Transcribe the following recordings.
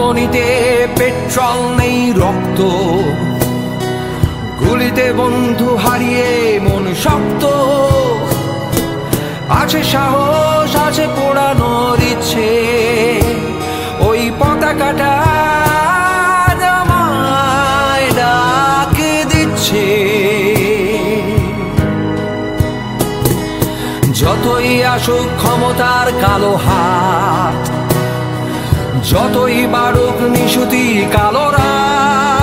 ধমনীতে petrol নেই রক্ত, গুলিতে বন্ধু হারিয়ে মন শক্ত। আছে সাহস, আছে পোড়ানোর ইচ্ছে, ওই পতাকাটা আমায় ডাক দিচ্ছে। যতই আসুক ক্ষমতার কালো হাত, যতই বাড়ুক নিশুতি কালো রাত,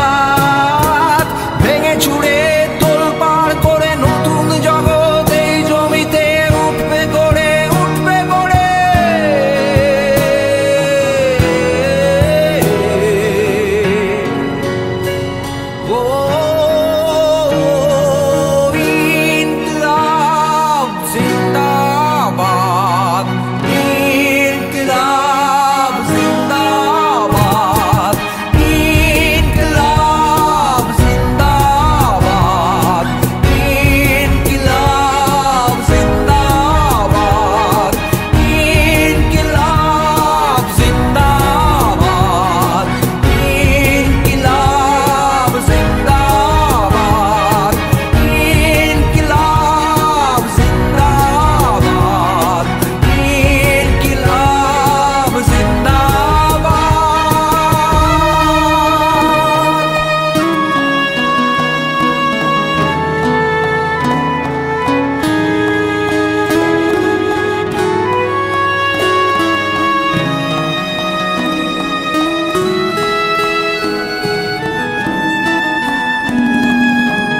ভেঙে চুড়ে তোলপাড় করে নতুন জগৎ এই জমিতে উঠবে গড়ে, উঠবে গড়ে। ও ইনকিলাব জিন্দাবাদ, ইনকিলাব জিন্দাবাদ, ইনকিলাব জিন্দাবাদ, ইনকিলাব জিন্দাবাদ, ইনকিলাব জিন্দাবাদ, ইনকিলাব জিন্দাবাদ, ইনকিলাব জিন্দাবাদ, ইনকিলাব জিন্দাবাদ।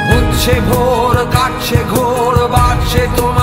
হচ্ছে ভোর, কাটছে ঘোর, বাড়ছে তোমার